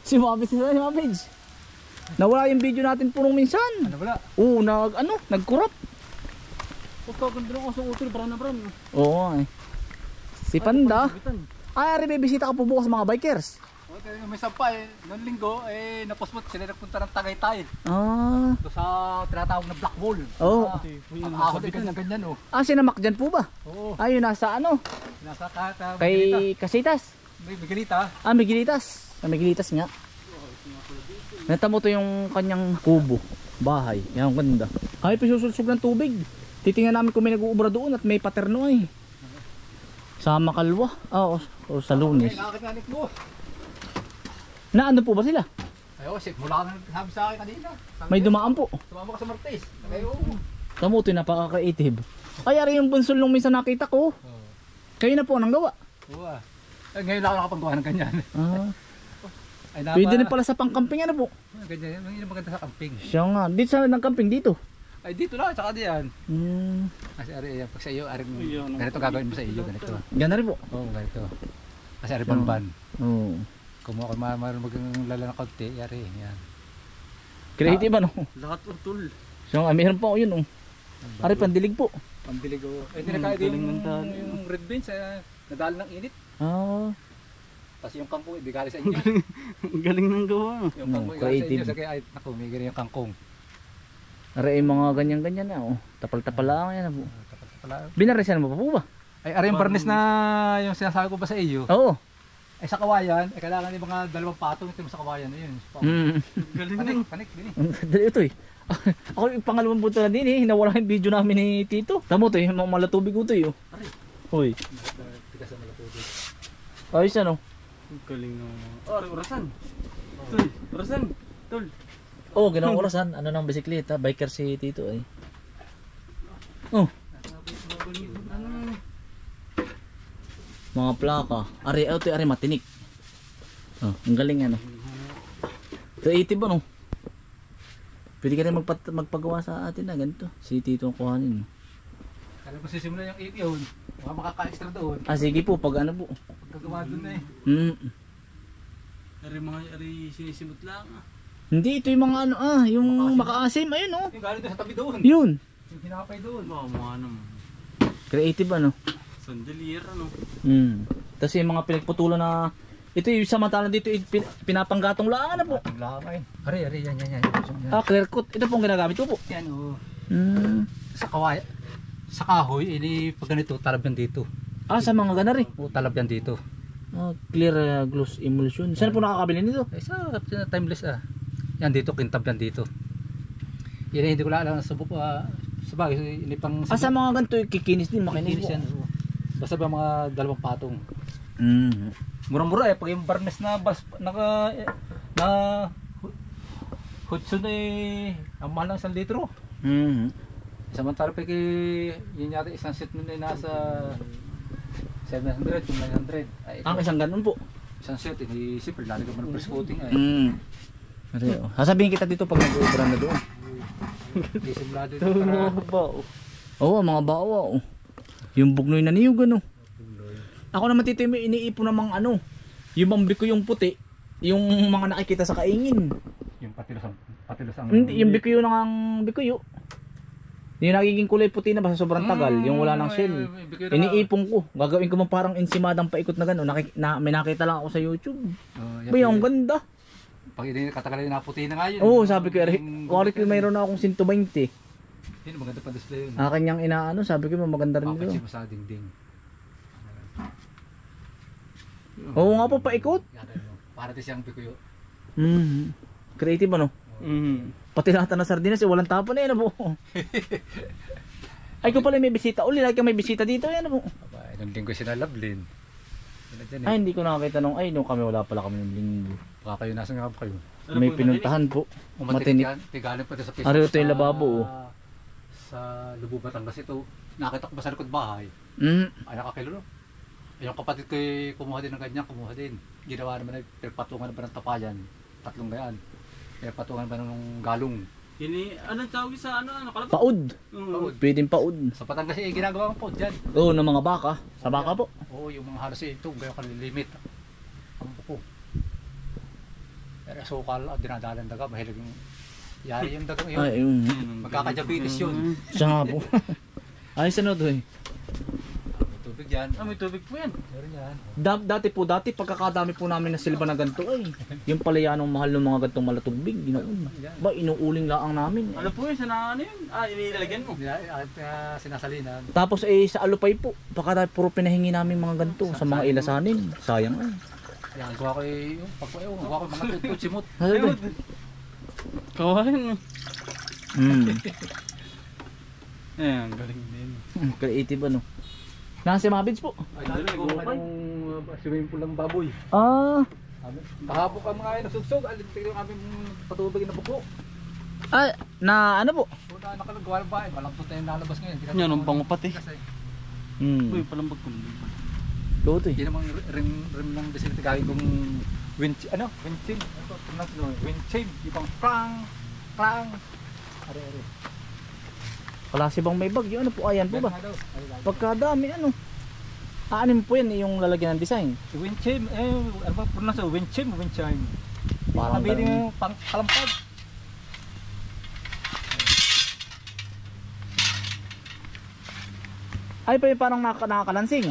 Si Mabits na si Mabits. Nawala yung video natin punong minsan. Ano wala? Oo, nag-corrupt. Pagkaganda ng asong utol, brown na brown. Oo eh. Si Panda. Ay, may bisita ka po bukas mga bikers. Okay, may sampa eh. Noong linggo, naposmot sila nagpunta ng Tagaytay. Ah. Ito sa tinatawag na Black Wall. Oo. Ang ahon ay ganyan oh. Ah, sinamak dyan po ba? Oo. Ayun, nasa ano? Nasa Kay Casitas. Miguelita. Ah, Miguelitas. Sa Miguelitas nga. Natamo to yung kanyang kubo. Bahay. Yan, ang ganda. Kami pa susulsog ng tubig. Titingnan namin kung may nag-uubra doon at may paterno ay. Sa Makalwa. O sa Lunes. Nakakitanik mo. Na ano po ba sila? Ayo, shit. Mula ka na sabi sa akin kanina. May dumaan po. Tumama ka sa Martes. Ayo. Tamo to, napaka-creative. Ay, ari yung bunsol nung minsan nakita ko. Kayo na po nang gawa. Oo ah. Ngayon lang ako nakapagawa ng ganyan. Ah. Ay, Pwede rin pala sa pangkamping ano po. Ganyan, yung maganda sa camping. Siya nga. Dito sa nagkamping dito. Ay dito lang, tsaka diyan. Kasi ari, pag sa iyo, ari, ganito gagawin mo sa iyo, ganito. Ganda rin po. Oo, ganito. Kasi ari banban. Oo. Kumuha ko maglala ng konti, ari, yan. Creative ano? Lahat utol. Siya nga, mayroon pa ako yun. Ari, pandilig po. Pandilig ko. Ay, tinakain yung red beans, nadali ng init. Ah. Tapos yung kangkong, hindi gali sa inyo. Galing nang gawa. Yung kangkong, creative. Sa inyo, ay, naku, may ganyan yung kangkong. Ari, mga ganyan-ganyan na. Oh. Tapal-tapal lang yan po. Tapos Binarisan mo pa po ba? ay, ari yung barnis na yung sinasabi ko ba sa iyo? Oo. Ay, sa kawayan, ay kailangan yung mga dalawang patong ito mo sa kawayan. Ayun. Galing Panik, nang. panik, dini. Dali ito eh. Ako yung pangalawang punto na din eh. Nawala yung video namin ni Tito. Tamo to eh. Mga malatubig ko to eh. Hoy. Tigas na malatubig. Ayos ano? Galing nang. Oh, orasan. Tol, orasan. Tol. Oh, ginawang orasan. Ano ng bisikleta? Biker si Tito eh. Oh. Mga plaka. Ari, ito ari matinik. Oh, ang galing ano. Creative ano? Pwede ka rin magpagawa sa atin na ganito. Si Tito ang kuhanin. Kaya kung sisimula yung 8 yun, baka makaka-extra doon. Ah, sige po. Pag ano po. Pagkagawa doon na eh. Ari mga ari sinisimot lang. Hindi, ito yung mga ano yung makaasim. Ayun oh. Yung galing doon sa tabi doon. Yun. Yung hinapay doon. Mga naman. Creative ano. Sandalier ano. Tapos yung mga pinagputulan na ito yung samantalang dito pinapanggatong lang ano po. Lamay. Ari, yan. Ah, clear coat. Ito pong ginagamit ko po. Yan oh. Sa Sa kahoy, ini pag ganito, talab yan dito. Ah, sa mga ganari. O, talab yan dito. Ah, clear gloss emulsion. Saan po nakakabili nito? Ay, sa timeless ah. Yan dito, kintab yan dito. Yan hindi ko lang alam, subok sa bagay, ini pang Ah, sa mga ganito, kikinis din, makinis kinis po. yan. Basta ba mga dalawang patong. Murang-mura eh, pag yung barnes na Hudson eh, ang mahal ng 1 litro. Samantala pa yun yata isang set nun ay nasa 700 kung 900. Ay, Ang isang ganun po. isang set, hindi siyempre lalagyan mo ng first coating ay. Sasabihin kita dito pag nag-ubra na doon. Hindi simulado ito Mga para bao. Oo, mga bawa. Oh. Yung bugnoy na niyog ano. Ako naman tito yung iniipon namang ano. Yung bambiko yung puti. Yung mga nakikita sa kaingin. yung patilos ang Hindi, yung bikuyo ng bikuyo. Yung nagiging kulay puti na basta sobrang tagal. Yung wala ng shell. Iniipon ko. Gagawin ko man parang insimadang paikot na gano'n. May nakita lang ako sa YouTube. Bay, ang ganda. Pag hindi katagal na puti na nga yun. Oo, sabi ko, Kuwari ko mayroon na akong 120. Yun, maganda pa display yun. Akin niyang inaano, sabi ko maganda rin Papansin dito. mo sa dingding. Oo nga po, paikot. Para di siyang pikuyo. Creative ano? Pati lahat na sardinas, walang tapon eh, ano po? Ay, kung pala may bisita, uli lagi kang may bisita dito, ano po? Aba, nung linggo sinalablin. Ay, hindi ko nakakita nung, nung kami wala pala kami ng linggo. Baka kayo, nasa nga ba kayo? May pinuntahan po. Matinik Matinik. yan, tigaling pa ito sa piso. Ari, ito yung lababo, oh. Sa Lubo, Batangas ito. Nakita ko ba sa likod bahay? Ay, nakakilolo. Yung kapatid ko kumuha din ng ganyan, kumuha din. Ginawa naman ay patungan ba ng tapayan. 3 gayaan. Kaya patungan ba ng galong. Yun anong tawag sa ano kalabak? Paud. Paud. Pwedeng paud. Sa Batangas ginagawa ng pod dyan. Oo, ng mga baka. Sa baka po. Oo, yung mga halos ito, gaya kalilimit. Ang buko. Pero sukal, dinadalan daga, mahilig yung yari yung dagang yun. Ay, yun. Magkakajabitis yun. Siya nga po. Ayos ano to eh. May tubig yan. Ah, may tubig po yan. Meron yan. Dati pagkakadami po namin na silba na ganito ay. Yung pala yan ang mahal ng mga gantong malatubig. Ginoon. Ba, inuuling laang namin. Ano po yun? Sana ano yun? Ah, inilalagyan mo. At sinasalinan. Tapos sa alupay po. Pagkadami puro pinahingi namin mga ganito sa mga ilasanin. Sayang ay. Yan, gawa ko yung gawa ko yung mga tutut simot. Ano ba? Kawain mo. Ayan, galing din. Creative ano. Nasa si Mabids po. Ay, gawa ko ng swimming pool ng baboy. Ah. Kahapon ka mga nasugsog, tignan yung aming patubig na buko. Ah, na ano po? Una nakalagawa ng bahay, malambot na yung lalabas ngayon. Yan, ang pangupat eh. Uy, Hmm. palambag ko. Ito eh. Yan namang rim ng bisilite gagawin kong winchim. Ito, pronounce no, winchim. Ibang prang. Are. Klase bang may bagyo? Ano po? Ayan po ba? Yan nga daw. Pagkadami ano. Aanin po yan yung lalagyan ng design. Winchim, ano ba pronounce no? Winchim. Parang Parang ganun. yung kalampag. Ay pa yung parang nakakalansing.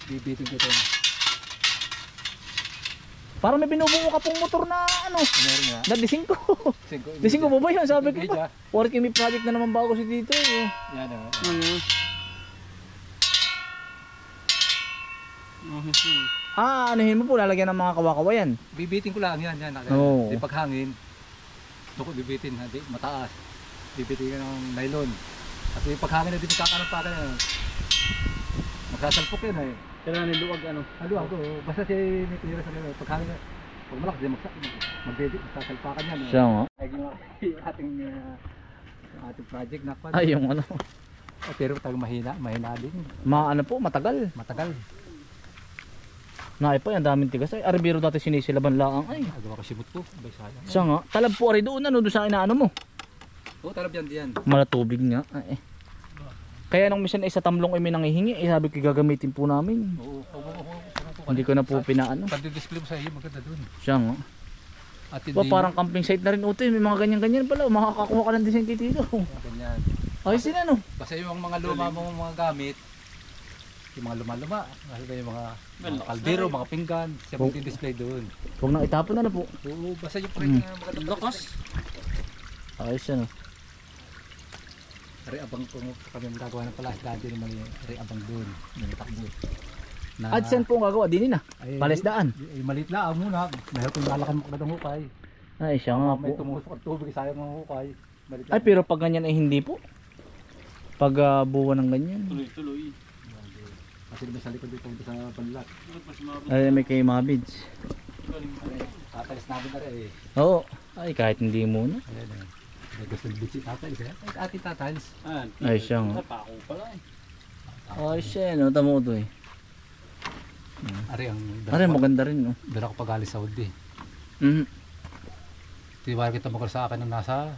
Bibitin ko ito. Parang may binubuo ka pong motor na ano. Meron nga. Dadising ko. Dising ko po ba yun? Sabi ko pa. Working may project na naman bago si Tito eh. Yan o. Ayun. Anuhin mo po, lalagyan ng mga kawakawayan. Bibitin ko lang yan. Oo. Di paghangin. Ito ko bibitin, hindi mataas. Bibitin ka ng nylon. Kasi paghangin na di magkakanampakan yan. Magsasalpok yan eh. Kailangan niluwag ano. Haluan ko, basta siya may tinira sa nila. Paghangin na, pag malakas din magsasalpakan yan. Siya nga. Ay, yung ating project na pa. Ay, yung ano. Pero talagang mahina din. Ano po, matagal. Matagal. Naay pa, ang daming tigas. Ay, arbiro dati sinisilaban laang. Ay, Agawa ko simot po. Abay sayang. siya nga. Talab po ari doon, ano, doon sa inaano mo. Oo, talab yan diyan. Malatubig nga. Ay, kaya nung minsan sa tamlong ay may nangihingi, sabi ko gagamitin po namin. Oo. Hindi ko na po pinaano. Pag-display mo sa iyo, maganda dun. Siya nga. At Ba, parang camping site na rin uto, may mga ganyan-ganyan pala. Makakakuha ka ng design kay Tito. ganyan. Ayos din ano. Basta yung mga luma mong mga gamit, yung mga luma-luma, basta yung mga kaldero, mga pinggan, siya Oh. mag-display doon. Huwag nang itapon na po. Oo, basta yung print na maganda. Lakas. Ayos yan oh. Ari-abang kung kami magagawa ng palas daan din naman yung ari-abang doon, yung takbo. Na, Adsen po ang gagawa, din na. ay, Palesdaan. Ay, malit lang muna. Mahirap kung lalakan mo agad ang hukay. Ay, siya nga May po. tumusok at tubig, sayang ang hukay. Malit lang. Ay, pero pag ganyan ay hindi po. Pag buwan ng ganyan. Tuloy-tuloy. Kasi may sa likod dito sa banlat. Ay, may kay Mabids. Tatalis namin na rin eh. Oo. Ay, kahit hindi muna. Ayan eh. May gusto ng bitsi tatalis eh. Ay, ati tatalis. Ay, siya nga. Pako pala eh. Ay, siya, no. Tamo ito eh. Ari ang Ay, maganda rin, no. doon ako pag-alis sa Saudi. Mhm. Tiwala kita magkala sa akin ng nasa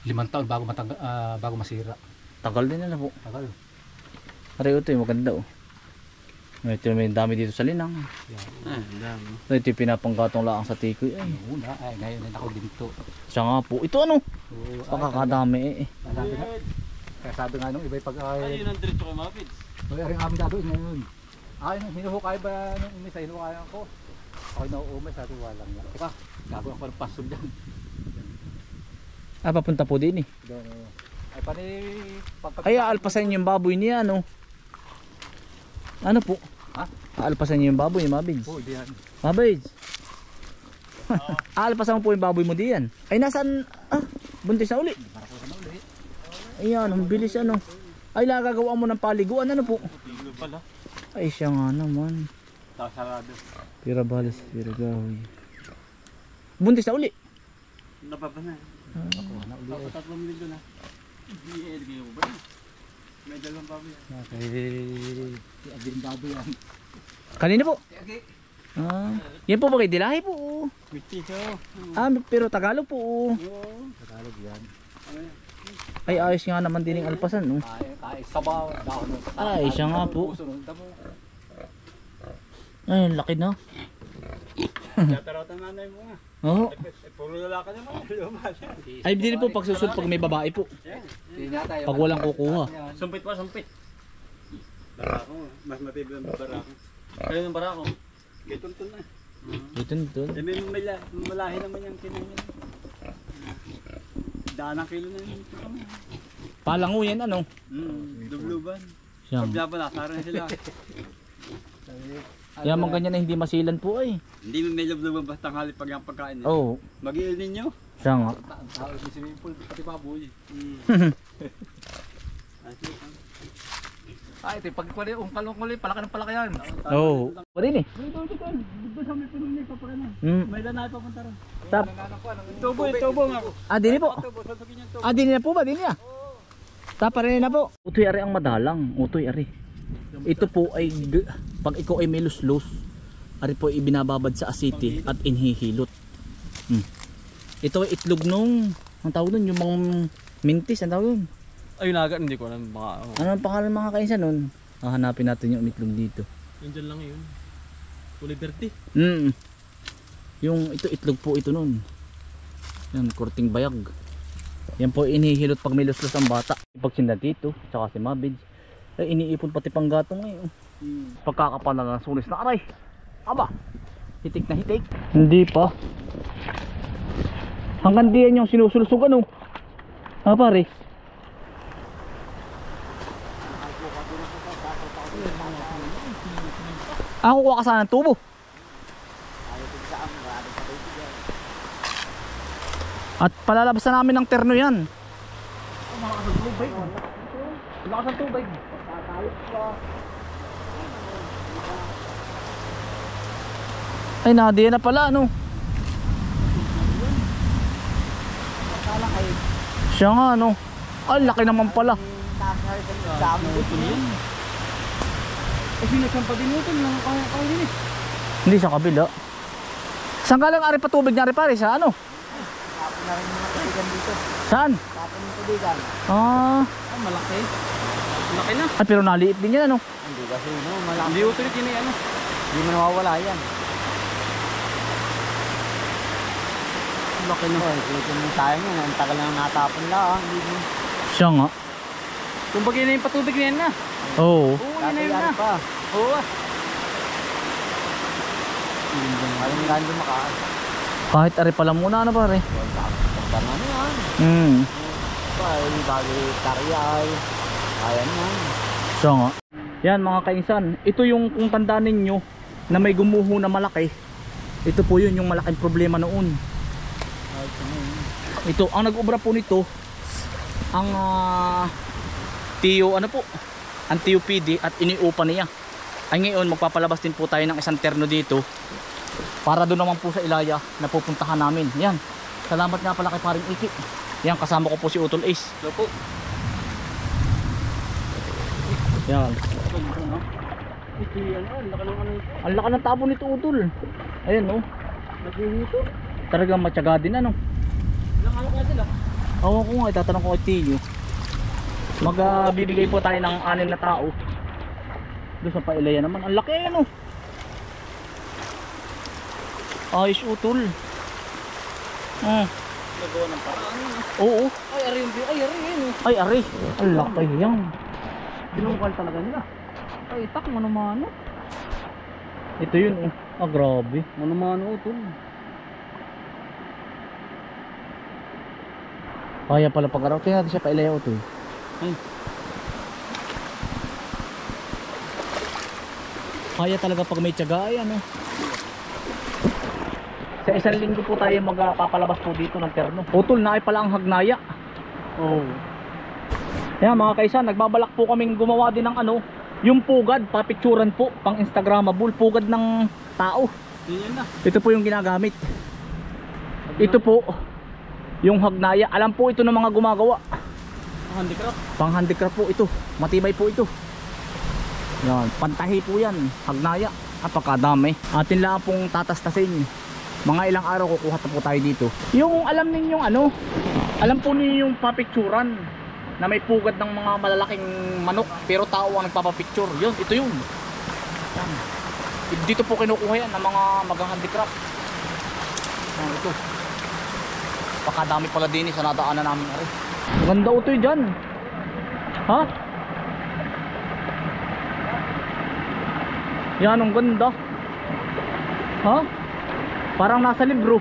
5 taon bago masira. Tagal din na po. Tagal. Aray, ito eh, maganda oh. Ito may dami dito sa Linang. Yan. Dami. Ito yung pinapanggatong laang sa tikoy. Ay, Una, ay ngayon ay ako ginto. siya nga po. Ito ano? Oo, Pakakadami eh. Sabi nga, kaya sabi nga nung iba'y pag Ay, yun ang diretso ko Mapids. ay ang aming gagawin ngayon. Ay, hinuhukay ba nung inisa, hinuhukayan ko. Ako nauumay, sabi walang nga. Teka, gagawin ko ng paso dyan. Ah, papunta po din eh. Doon, ay pani, Kaya alpasan yung baboy niya, ano? Ano po? Ha? Aalpasan niyo yung baboy, Mabids. Oo, diyan. Mabids. Aalpasan mo po yung baboy mo diyan. Ay, nasaan? Ah, buntis na uli. Para ko na ulit. Ayan, ang bilis ano. Ay, gagawa mo ng paliguan, ano po? Tiglo pala. Ay, siya nga naman. Tapos sarado. Pira balis, pira gawi. Buntis na uli. Napapa na. Ako na ulit. Tapos 3 minuto na. Hindi, ilagay mo ba yun? May dalawang baboy yan. Okay. Abing baboy yan. Kanina po. Okay. Ah, yan po ba kay Dilahi po? Mistiso. Ah, pero Tagalog po. Oo. Tagalog yan. Ay, ayos nga naman din yung alpasan. No? Kaya sabaw, dahon ng kasama. Ay, siya nga po. Puso ng damo. Ay, laki na. Tataratan nanay mo nga. Oo. Puro lalaki naman. Lumal. Ay, hindi po pagsusunod pag may babae po. Pag walang kukuha. Sumpit pa, sumpit. Barako. Mas matibay ang barako. Kaya ng barako. Gituntun na. Ito nito. Eh, may malahi naman yung kinangin. Daan ang kilo na yun. Palango yan ano. Dubluban. Siyang. Pagla pala, karan sila. Kaya mga ganyan na hindi masilan po ay. Hindi may lubluban basta tanghali pag yung pagkain. Oo. Mag-iil ninyo. Siya nga. Tao yung swimming pool, pati baboy. Ay, ito, pag kalong-kulit, palaki ng palaki yan. Oo. Pa din eh. Dito sa may pinunay pa pa na. May lanay pa punta rin. Tap. Tubo nga po. Ah, din po. Tubo, sasabihin yung tubo. Ah, din na po ba? Din na. Tapa rin na po. Utoy ari ang madalang. Utoy ari. Ito po ay pag ikaw ay may luslus, ari po ay ibinababad sa asiti at inhihilot. Ito ay itlog nung ang tawag nun, yung mga mintis, ang tawag nun. Ayun agad, hindi ko alam baka. Ano ang pangalan mga kainsan nun? Hahanapin natin yung itlog dito. Nandiyan lang yun. Kulay verde. Yung ito itlog po ito nun. Yan, kurting bayag. Yan po inihilot pag may luslus ang bata. Pag sinda dito, tsaka si Mabids, ay iniipon pati pang gatong ngayon. Pagkakapanan ng sulis na aray. Aba, hitik na hitik. Hindi pa. Hanggang diyan yung sinusulsog ano. Ah pare. Kukuha ka sana ng tubo. At palalabas na namin ng terno yan. Malakas ang tubig. Malakas ang tubig. Ay, nadiyan na pala ano. Siya nga ano. Ay, laki naman pala. Kasi nagsampa din ito, lang kaya din eh. Hindi sa kabila. Saan galang ari pa tubig niya pare? Sa ano? Tapon na rin mga tubigan dito. Saan? Tapon ng tubigan. Ah, Ah, malaki. Malaki na. ay pero naliit din yan ano. Hindi kasi no, malaki. Hindi utulit yun eh, ano. Hindi mo nawawala yan. Malaki na. Oh, ito mo sayang yan. Ang tagal na natapon lang. Hindi mo. Siya nga. Kung bagay na yung patubig na yan na. Oo. Oo, yun na yun Tatayari na. pa. Oo ah. Alam nga hindi makaan. Kahit ari pala muna ano pare. Pagka na yan. Ay, bagay taryay. Kaya naman. Siya nga. Yan mga kainsan. Ito yung kung tandaan ninyo na may gumuho na malaki. Ito po yun yung malaking problema noon. Ito, ang nag-ubra po nito ang Tiyo ano po, ang Tiyo PD at iniupa niya. Ay ngayon magpapalabas din po tayo ng isang terno dito para doon naman po sa Ilaya na pupuntahan namin. Yan, salamat nga pala kay paring Iki. Yan, kasama ko po si Utol Ace. Ito po. Yan, Ito yan, laki ng ano ito. ang laki ng tabo nito Utol. Ayan oh, Naghihito. talagang matyaga din ano. Ilang ano kaya sila? Oo ko nga, itatanong ko kay Tiyo. Magbibigay po tayo ng 6 na tao. Doon sa Pailaya naman, ang laki ano. Ayos Utol. Nagawa ng paraan yun. Oo. Ay, ari yung ay, ari yun. Ay, ari. Ang laki yan. Binungkal talaga nila. Ay, tak, mano-mano. Ito yun, oh. Ah, grabe. Mano-mano utol. Kaya pala pag-araw. Tingnan natin siya Pailaya Utol. Ay. Kaya talaga pag may tiyaga, ay ano. Sa isang linggo po tayo magpapalabas po dito ng terno. Utol, na ay pala ang hagnaya. Oo. Kaya mga kaisan, nagbabalak po kaming gumawa din ng ano, yung pugad, papicturan po, pang Instagramable, pugad ng tao. Yan na. Ito po yung ginagamit. Ito po, yung hagnaya. Alam po ito ng mga gumagawa. Handicraft. Pang handicraft po ito. Matibay po ito. Yan, pantahi po yan. Hagnaya. Apakadami. Atin lang pong tatastasin. Mga ilang araw kukuha na po tayo dito. Yung alam ninyong ano, alam po ninyo yung papicturan na may pugad ng mga malalaking manok pero tao ang nagpapapicture. Yun, ito yun. Yan. Dito po kinukuha yan ng mga mag-handicraft. ito. Pakadami pala din sa nadaanan namin. Ganda ito dyan. Ha? Yan ang ganda. Ha? Parang nasa libro.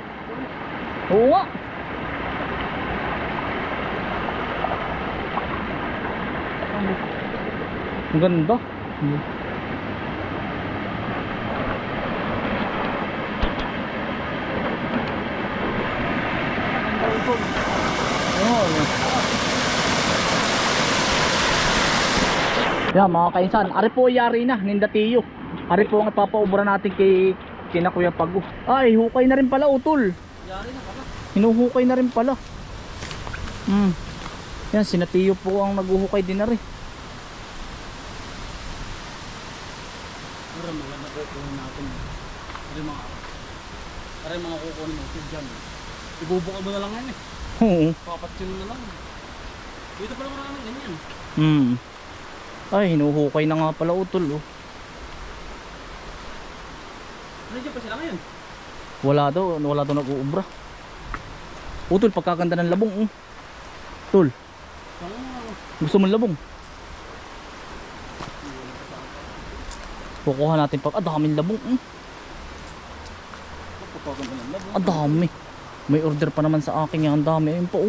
Oo nga. Ang ganda. Yan mga kainsan, ari po yari na nindatiyo. Ari po ang ipapaubra natin kina Kuya Pago. Ay, hukay na rin pala utol. Yari na pala. Hinuhukay na rin pala. Yan, sinatiyo po ang naghuhukay din na rin. Pero mga nakukunin natin. Para mga kukunin natin dyan. Ibubuka mo na lang yan eh. Oo. Papatsin mo na lang. Dito pala maraming ganyan. Ay, hinuhukay na nga pala utol. Oh. Nandiyan pa sila ngayon? Wala daw nag-uubra. Utol, pagkaganda ng labong. Tol, gusto mo ng labong? Kukuha natin pag daming labong. Pagkaganda ng labong. Ang dami. May order pa naman sa akin yan. Ang dami. Ayun po.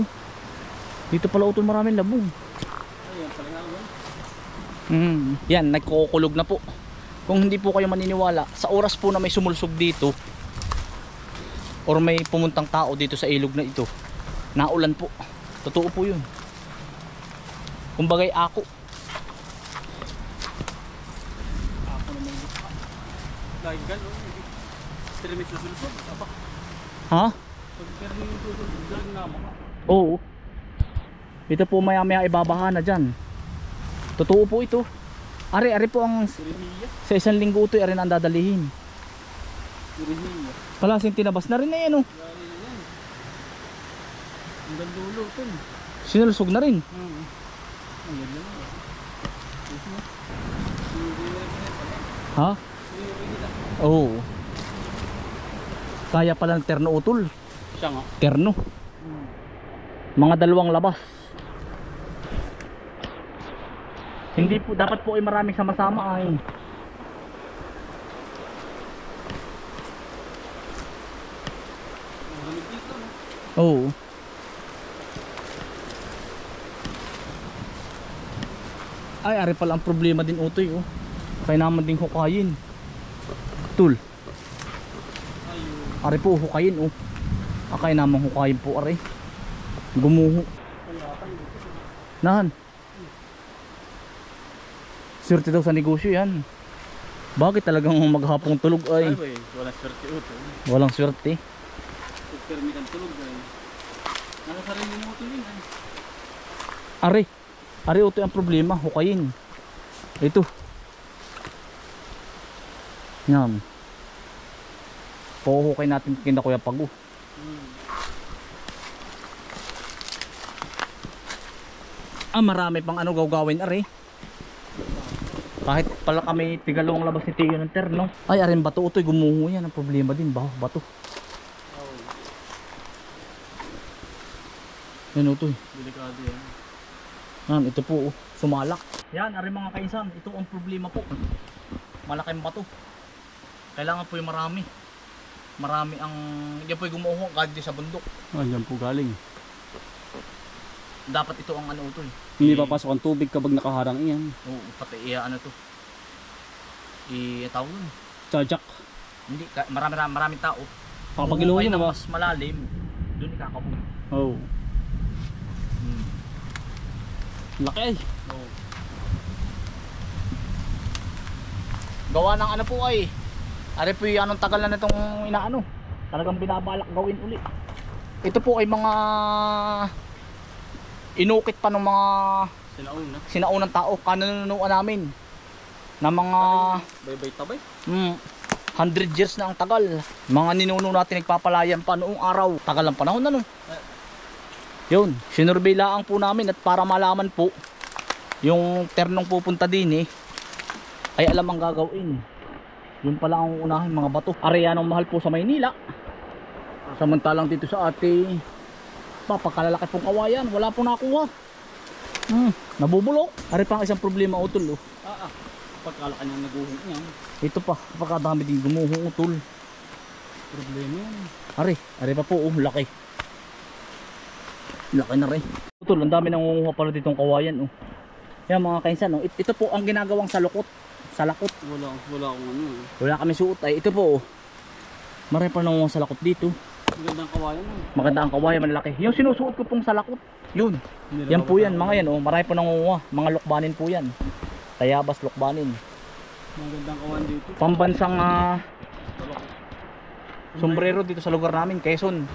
Dito pala utol maraming labong. Ayan pala nga naman. Yan, nagkukulog na po. Kung hindi po kayo maniniwala, sa oras po na may sumulsog dito or may pumuntang tao dito sa ilog na ito, naulan po. Totoo po yun. Kumbagay ako. Ako naman. Lagi gano'n. Pero may susulsog. Ha? Pag pero may susulsog, lagi naman ka. Oo. Ito po maya maya ibabaha na dyan. Totoo po ito. Ari po ang Siriniya. sa isang linggo ito ari na ang dadalihin. Siriniya. Palasing tinabas na rin na yan oh. Lagi na yan. Hanggang dulo ito. Sinulsog na rin. Ayan na lang. Ha? Oo. Kaya pala ng terno utol. Siya nga. Terno. Mga dalawang labas. Hindi po, dapat po ay maraming sama-sama ay. Malamig dito, no? Oo. Ay, ari pala ang problema din utoy oh. Kaya naman ding hukayin. Tul. Ayun. Ari po hukayin oh. Kaya naman hukayin po ari. Gumuho. Nahan. Swerte daw sa negosyo yan. Bakit talagang maghapong tulog ay? Ay, boy. Walang swerte ito. Walang swerte. Permit ang tulog, ay. Nasa sarili mo ito yun, ay. Ari ito ang problema, hukayin. Ito. Yan. Puhukay natin kina Kuya Pago. Marami pang ano gawgawin ari. Kahit pala kami tigalawang labas ni Tiyo ng terno. Ay, arin bato utoy gumuho yan. Ang problema din, bato. Yan utoy. Delikado yan. Yan, ito po, sumalak. Yan, arin mga kainsan, ito ang problema po. Malaking bato. Kailangan po yung marami. Marami ang, hindi po yung gumuho kahit di sa bundok. Diyan po galing. Dapat ito ang ano utoy. Hindi papasok ang tubig kapag nakaharang iyan. Oo, pati ano to. Tawag nun. Tsadyak. Hindi, maraming tao. Kapag Kung iluhin na na ba? mas malalim, doon ikakabog. Oo. Laki ay. Oo. Gawa ng ano po ay. Ari po yung anong tagal na nitong inaano. Talagang binabalak gawin uli. Ito po ay mga inukit pa ng mga sinaunang tao. Kananunuan namin. Na mga Bay-bay tabay. 100 years na ang tagal. Mga ninuno natin nagpapalayan pa noong araw. Tagal ang panahon na no. Yun, sinurbilaan po namin at para malaman po yung ternong pupunta din ay alam ang gagawin. Yun pala ang unahin mga bato. Areanong mahal po sa Maynila. Samantalang dito sa ate, papakalalaki pong kawayan, wala pong nakuha. Nabubulok. Ari pa ang isang problema utol. Oh. Pagkalaki niyang naguhong niya. Ito pa, pagkadami din gumuhong utol. Problema yan. Ari pa po, laki. Laki na rin. Utol, ang dami nangunguha pala ditong kawayan. Oh. Yan mga kainsan, oh. Ito po ang ginagawang salukot. Salakot. Wala akong ano. Wala kami suot ay ito po. Oh. Marami pa nangunguha salakot dito. Magandang kawayan mo. Maganda ang kawayan, malaki. Yung sinusuot ko pong salakot, yun. Yan po yan, mga yan. Oh. Marami pa nangunguha. Mga lukbanin po yan. Tayabas lukbanin. Magandang kawayan dito. Pambansang sombrero dito sa lugar namin, Quezon.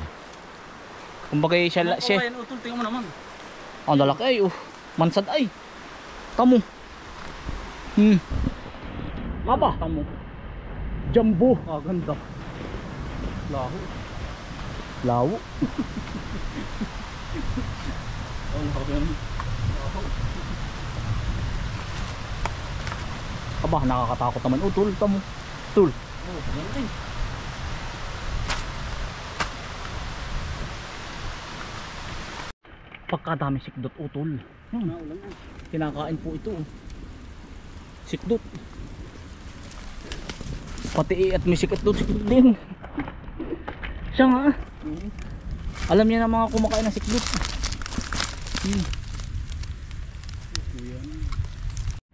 Kumbaga siya. Kawayan utol, tingnan mo naman. Ang lalaki ay, mansad ay. Tamo. Aba, tamo. Jumbo. Ganda. Laho. Lawo. Aba, nakakatakot naman. Tul, tamo. Tul. Yan din. Pagkadami sikdot utol. Naulan na. Kinakain po ito. Sikdot. Pati at may sikdot din. Siya nga. Alam niya na mga kumakain ng sikdot.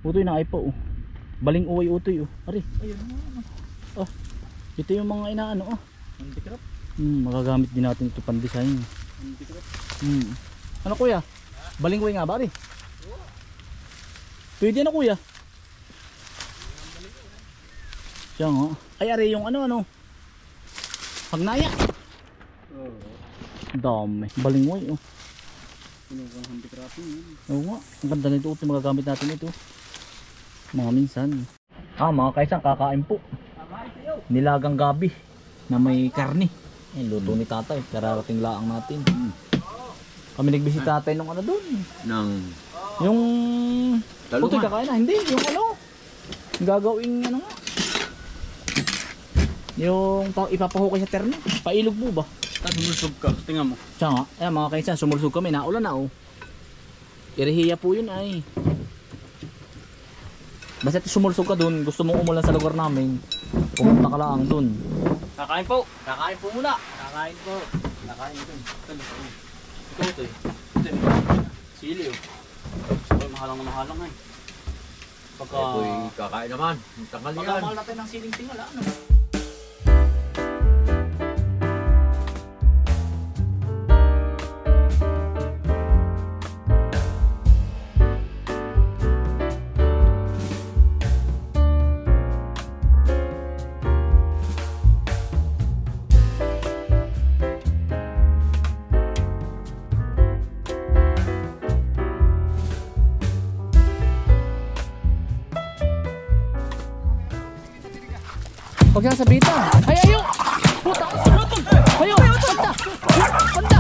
Utoy na ay pa oh. Baling uway utoy oh. Ari. Ayun na. Ito yung mga inaano oh. Antikrap. Magagamit din natin ito pan-design. Antikrap. Ano kuya? Baling uway nga ba ari? Pwede na kuya. Siya nga. Ay ari yung ano. Pagnaya. Dami. Balingway oh. Pinukang antikrapin yun. Oo nga. Ang ganda nito ito. Magagamit natin ito. Mga minsan. Mga kaisang kakain po. Nilagang gabi na may karni. Luto ni tatay. Kararating laang natin. Kami nagbisita tatay nung ano doon. Yung putoy kakain na. Hindi. Yung ano. Gagawing ano nga. Yung ipapahukay sa terno. Pailog mo ba? Sumulsog ka. Tingnan mo. Siya nga. Ayan mga kainsan. Sumulsog kami. Naulan na oh. Irihiya po yun ay. Basta sumulsog ka dun. Gusto mong umulan sa lugar namin. Pumunta ka lang dun. Kakain po. Kakain po muna. Kakain po. Kakain dun. Ito ito eh. Sili oh. Mahalang eh. Pagka... Ito'y kakain naman. Tangal yan. Pagkamahal natin ng siling tingala. Ano? Huwag yan sabitan. Ay, ayo! Puta! Ayo! Panda! Panda!